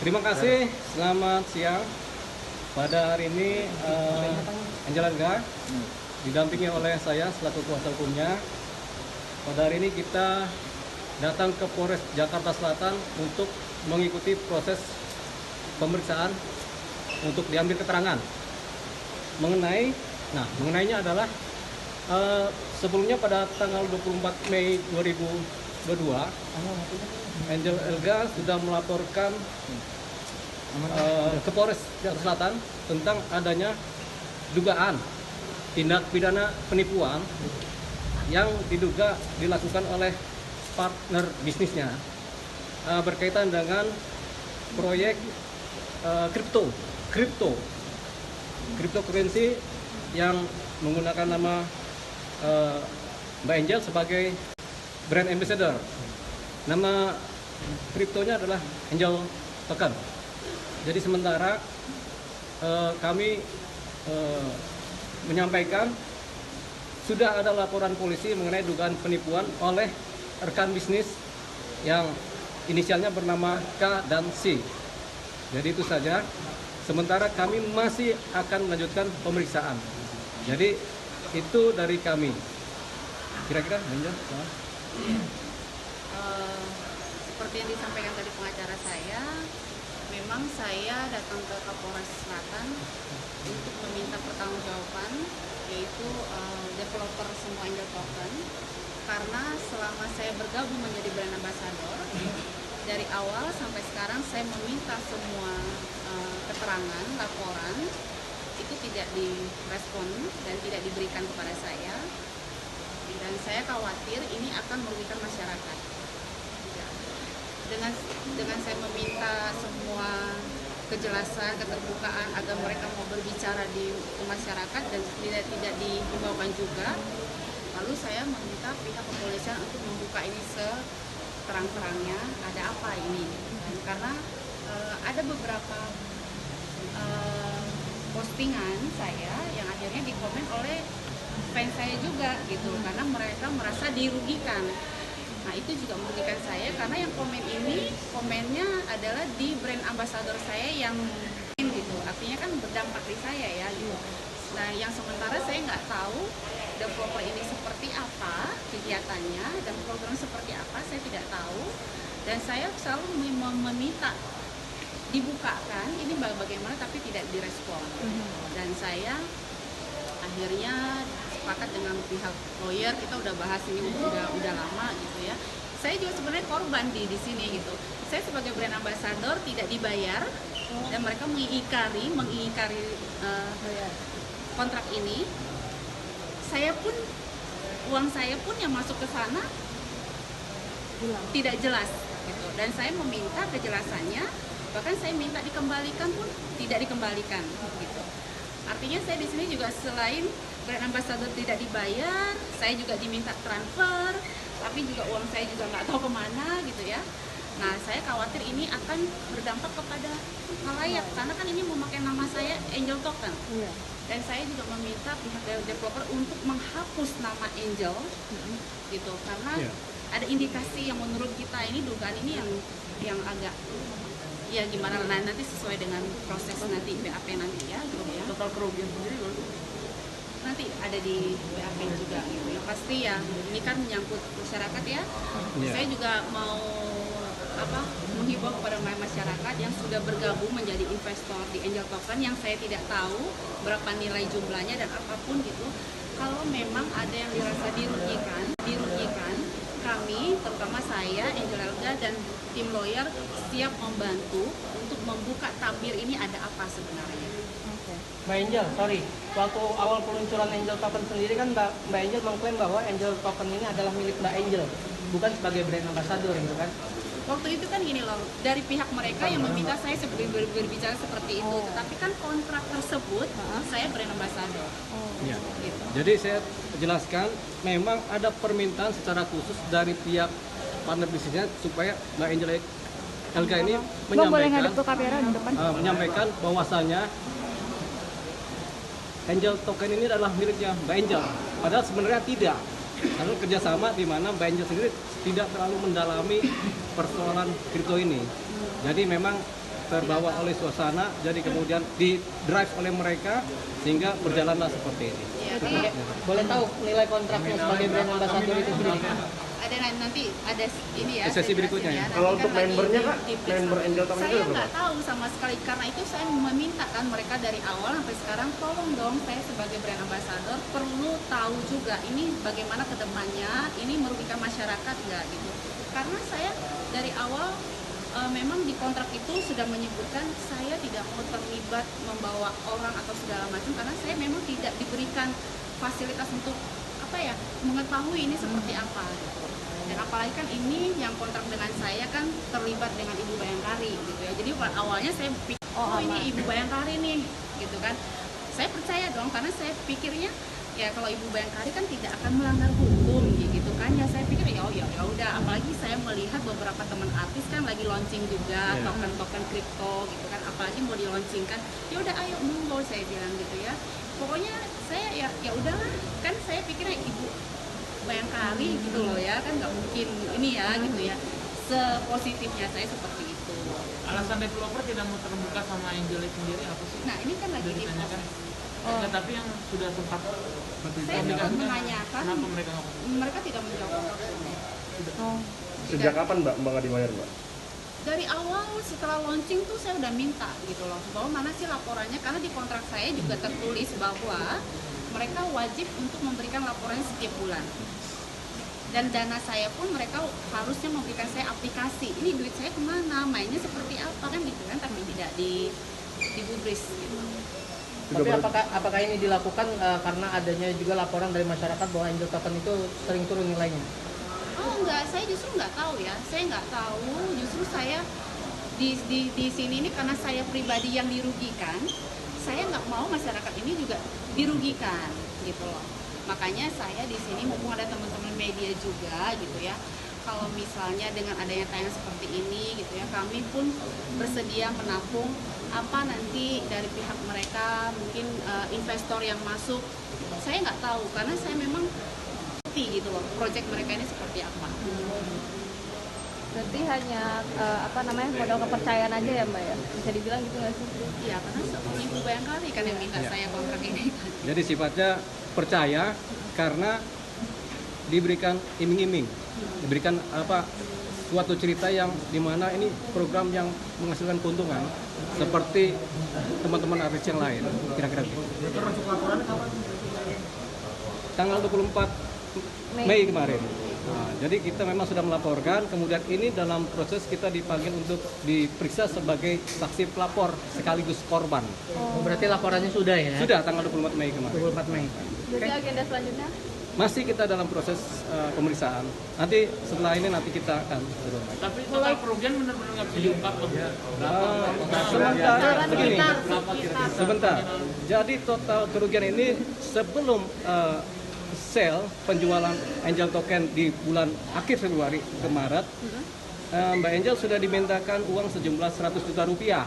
Terima kasih, selamat siang. Pada hari ini Angel Elga didampingi oleh saya selaku kuasa hukumnya. Pada hari ini kita datang ke Polres Jakarta Selatan untuk mengikuti proses pemeriksaan untuk diambil keterangan mengenainya adalah sebelumnya pada tanggal 24 Mei 2022 Angel Elga sudah melaporkan ke Polres Jakarta Selatan tentang adanya dugaan tindak pidana penipuan yang diduga dilakukan oleh partner bisnisnya berkaitan dengan proyek cryptocurrency yang menggunakan nama Mbak Angel sebagai brand ambassador. Nama kriptonya adalah Angel Token. Jadi sementara kami menyampaikan sudah ada laporan polisi mengenai dugaan penipuan oleh rekan bisnis yang inisialnya bernama K dan C. Jadi itu saja. Sementara kami masih akan melanjutkan pemeriksaan. Jadi itu dari kami. Kira-kira, Angel? Seperti yang disampaikan tadi pengacara saya, memang saya datang ke Kapolres Selatan untuk meminta pertanggungjawaban, yaitu developer semua Angel Token, karena selama saya bergabung menjadi brand ambassador, dari awal sampai sekarang saya meminta semua keterangan, laporan, itu tidak direspon dan tidak diberikan kepada saya, dan saya khawatir ini akan merugikan masyarakat. Dengan saya meminta semua kejelasan, keterbukaan agar mereka mau berbicara di masyarakat dan tidak dihimbaukan juga. Lalu saya meminta pihak kepolisian untuk membuka ini seterang-terangnya, ada apa ini? Dan karena ada beberapa postingan saya yang akhirnya dikomen oleh fans saya juga gitu, karena mereka merasa dirugikan. Nah itu juga merugikan saya karena yang komen ini komennya adalah di brand ambassador saya yang gitu, artinya kan berdampak di saya ya gitu. Nah yang sementara saya nggak tahu developer ini seperti apa kegiatannya dan program seperti apa, saya tidak tahu, dan saya selalu meminta dibukakan ini bagaimana tapi tidak direspon. Dan saya akhirnya sepakat dengan pihak lawyer, kita udah bahas ini udah lama gitu ya. Saya juga sebenarnya korban di sini gitu. Saya sebagai brand ambassador tidak dibayar dan mereka mengingkari kontrak ini. Saya pun uang saya pun yang masuk ke sana tidak jelas gitu. Dan saya meminta kejelasannya, bahkan saya minta dikembalikan pun tidak dikembalikan gitu. Artinya saya di sini juga selain brand ambassador tidak dibayar, saya juga diminta transfer, tapi juga uang saya juga nggak tahu kemana gitu ya. Nah saya khawatir ini akan berdampak kepada halayak karena kan ini memakai nama saya Angel Token. Dan saya juga meminta pihak developer untuk menghapus nama Angel gitu, karena ada indikasi yang menurut kita ini dugaan ini yang agak ya gimana, nanti sesuai dengan proses nanti BAP nanti ya gitu ya. Total kerugian sendiri nanti ada di BAP juga gitu ya. Pasti ya ini kan menyangkut masyarakat ya. Saya juga mau menghimbau kepada masyarakat yang sudah bergabung menjadi investor di Angel Token yang saya tidak tahu berapa nilai jumlahnya dan apapun gitu. Kalau memang ada yang dirasa dirugikan, kami, terutama saya, Angel Elga dan tim lawyer siap membantu untuk membuka tabir ini ada apa sebenarnya. Mbak Angel, sorry, waktu awal peluncuran Angel Token sendiri kan Mbak Angel mengklaim bahwa Angel Token ini adalah milik Mbak Angel, bukan sebagai brand ambassador gitu kan? Waktu itu kan gini loh, dari pihak mereka yang meminta saya sebelum berbicara seperti itu, tetapi kan kontrak tersebut saya brand ambassador. Ya. Gitu. Jadi saya jelaskan, memang ada permintaan secara khusus dari pihak partner bisnisnya supaya Mbak Angel Elga ini menyampaikan bahwasanya Angel Token ini adalah miliknya Mbak Angel. Padahal sebenarnya tidak. Lalu kerjasama di mana Mbak Angel sendiri tidak terlalu mendalami persoalan kripto ini. Jadi memang terbawa oleh suasana, jadi kemudian di drive oleh mereka sehingga berjalanlah seperti ini. Jadi Boleh tahu nilai kontraknya sebagai brand ambassador itu sendiri? ada nanti ada ini ya. Sesi saya berikutnya jelasin ya. Kalau Nanti untuk kan lagi membernya, Kak, diperiksa. member Angel Token itu Saya berapa? nggak tahu sama sekali, karena itu saya meminta kan mereka dari awal sampai sekarang, tolong dong saya sebagai brand ambassador perlu tahu juga ini bagaimana kedepannya, ini merugikan masyarakat nggak gitu. Karena saya dari awal memang di kontrak itu sudah menyebutkan saya tidak mau terlibat membawa orang atau segala macam, karena saya memang tidak diberikan fasilitas untuk mengetahui ini seperti apa gitu. Dan apalagi kan ini yang kontrak dengan saya kan terlibat dengan Ibu Bayangkari gitu ya. Jadi awalnya saya pikir ini Ibu Bayangkari nih gitu kan. Saya percaya dong karena saya pikirnya ya kalau Ibu Bayangkari kan tidak akan melanggar hukum gitu kan. Ya saya pikir ya udah, apalagi saya melihat beberapa teman artis kan lagi launching juga token-token kripto gitu kan. Apalagi mau di launching kan. Ya udah ayo monggo saya bilang gitu ya. Pokoknya saya ya udahlah, kan saya pikirnya Ibu Bayangkari gitu loh ya, kan nggak mungkin ini ya gitu ya. Sepositifnya saya seperti itu. Alasan developer tidak mau terbuka sama Angel sendiri apa sih? Nah ini kan lagi Sudah di ditanyakan? proses. Enggak, tapi yang sudah sempat Saya juga menanyakan, kenapa mereka nggak mau? mereka tidak menjawab. Sejak kapan Mbak nggak dibayar Mbak? Dari awal setelah launching tuh saya udah minta gitu loh, bahwa mana sih laporannya, karena di kontrak saya juga tertulis bahwa mereka wajib untuk memberikan laporan setiap bulan. Dan dana saya pun mereka harusnya memberikan saya aplikasi, ini duit saya kemana, mainnya seperti apa kan gitu kan, tapi tidak digubris gitu. Tapi apakah ini dilakukan karena adanya juga laporan dari masyarakat bahwa Angel Token itu sering turun nilainya? Oh enggak, saya justru nggak tahu ya, saya nggak tahu, justru saya di sini ini karena saya pribadi yang dirugikan, saya nggak mau masyarakat ini juga dirugikan gitu loh. Makanya saya di sini mumpung ada teman-teman media juga gitu ya, kalau misalnya dengan adanya tayangan seperti ini gitu ya, kami pun bersedia menampung apa nanti dari pihak mereka, mungkin investor yang masuk, saya nggak tahu karena saya memang gitu loh, proyek mereka ini seperti apa. Berarti hanya modal kepercayaan aja ya Mbak ya? Bisa dibilang gitu nggak sih? Iya, karena Ibu Bayangkari kan yang minta saya kontrak ini kan. Jadi sifatnya percaya karena diberikan iming-iming, diberikan suatu cerita yang dimana ini program yang menghasilkan keuntungan seperti teman-teman artis yang lain, kira-kira gitu. Tanggal 24 Mei kemarin. Nah, jadi kita memang sudah melaporkan, kemudian ini dalam proses kita dipanggil untuk diperiksa sebagai saksi pelapor sekaligus korban. Oh, berarti laporannya sudah ya? Sudah tanggal 24 Mei kemarin. 24 Mei. Jadi agenda selanjutnya? Masih kita dalam proses pemeriksaan. Nanti setelah ini kita akan turun. Tapi total kerugian benar-benar nggak bisa diungkap loh. Sementara begini, Sekitar. sebentar. Jadi total kerugian ini sebelum sale penjualan Angel Token di bulan akhir Februari ke Maret, Mbak Angel sudah dimintakan uang sejumlah 100 juta rupiah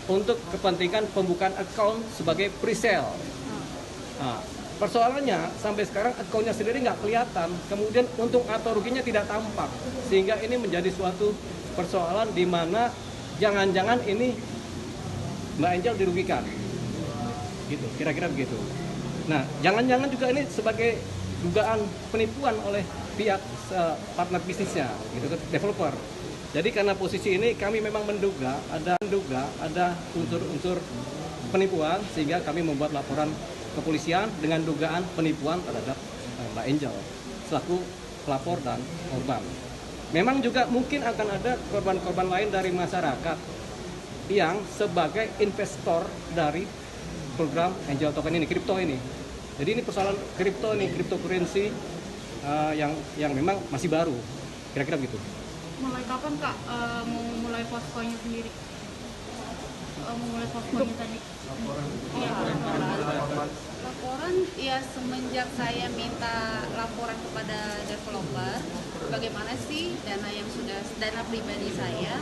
untuk kepentingan pembukaan account sebagai pre-sale. Nah, persoalannya sampai sekarang accountnya sendiri nggak kelihatan, kemudian untung atau ruginya tidak tampak, sehingga ini menjadi suatu persoalan di mana jangan-jangan ini Mbak Angel dirugikan, gitu, kira-kira begitu. Nah, jangan-jangan juga ini sebagai dugaan penipuan oleh pihak partner bisnisnya, gitu, developer. Jadi karena posisi ini kami memang menduga ada unsur-unsur penipuan, sehingga kami membuat laporan kepolisian dengan dugaan penipuan terhadap Mbak Angel selaku pelapor dan korban. Memang juga mungkin akan ada korban-korban lain dari masyarakat yang sebagai investor dari program Angel Token ini, kripto ini. Jadi ini persoalan kripto ini, cryptocurrency yang memang masih baru, kira-kira begitu. Mulai kapan Kak mau mulai poskonya sendiri? Memulai poskonya tadi? Iya, laporan ya semenjak saya minta laporan kepada developer, bagaimana sih dana pribadi saya,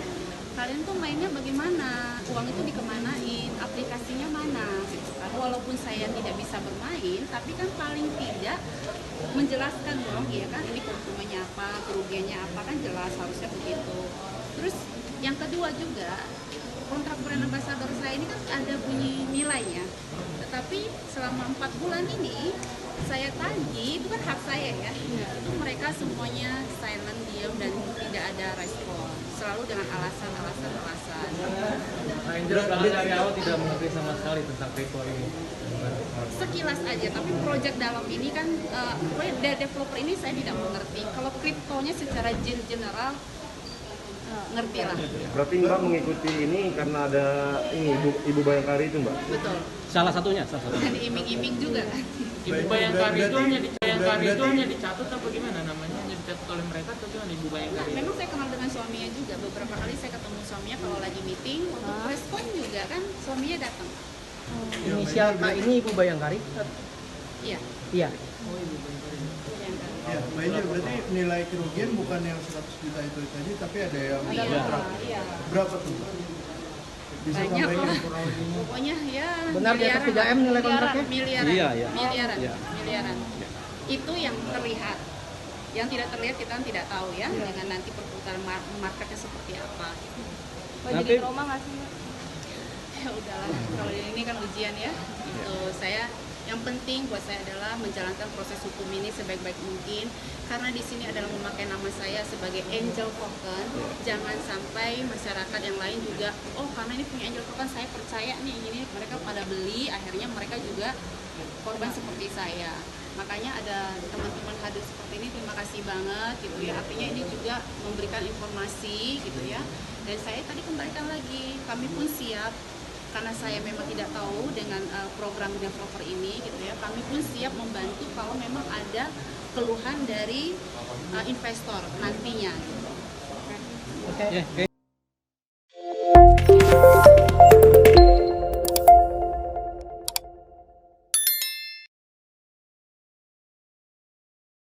kalian tuh mainnya bagaimana, uang itu dikemanain, aplikasinya mana. Walaupun saya tidak bisa bermain, tapi kan paling tidak menjelaskan dong, ya kan, ini keuntungannya apa, kerugiannya apa, kan jelas harusnya begitu. Terus yang kedua juga, kontrak brand ambassador saya ini kan ada bunyi nilainya, tetapi selama 4 bulan ini saya tagih, itu kan hak saya ya, itu mereka semuanya silent, diam, dan tidak ada respon, selalu dengan alasan. Angel berarti dari awal tidak mengerti sama sekali tentang kripto ini. Sekilas aja, tapi project dalam ini kan dari developer ini saya tidak mengerti. Kalau kriptonya secara general ngerti lah. Berarti Mbak mengikuti ini karena ada ini Ibu Bayangkari itu Mbak? Betul. Salah satunya. Dan iming-iming juga. Ibu Bayangkari itu hanya dicatat apa gimana namanya? Hanya dicatat oleh mereka atau gimana Ibu Nah, Bayangkari? memang saya kenal dengan suaminya juga. Beberapa kali saya ketemu suaminya kalau lagi meeting, untuk respon juga kan suaminya datang. Inisial K ini Ibu Bayangkari? Iya. Iya. Ya, Mbak Angel, berarti nilai kerugian bukan yang 100 juta itu tadi, tapi ada yang Iya. kontrak. Iya. Berapa tuh? Bisa Banyak sampaikan lah. kurang lebih? Pokoknya ya Benar di atas 3M nilai kontraknya? miliaran. Iya. Miliaran. Itu yang terlihat. Yang tidak terlihat kita kan tidak tahu ya, dengan nanti perputaran marketnya seperti apa. Mbak jadi Tapi- trauma nggak sih Mbak? Ya udahlah, kalau ini kan ujian ya. Itu saya yang penting buat saya adalah menjalankan proses hukum ini sebaik-baik mungkin, karena di sini adalah memakai nama saya sebagai Angel Token. Jangan sampai masyarakat yang lain juga, oh karena ini punya Angel Token saya percaya nih, ini mereka pada beli, akhirnya mereka juga korban seperti saya. Makanya ada teman-teman hadir seperti ini, terima kasih banget gitu ya. Artinya ini juga memberikan informasi gitu ya. Dan saya tadi kembalikan lagi, kami pun siap, karena saya memang tidak tahu dengan program developer ini gitu ya, kami pun siap membantu kalau memang ada keluhan dari investor nantinya gitu. Oke. Ya, oke.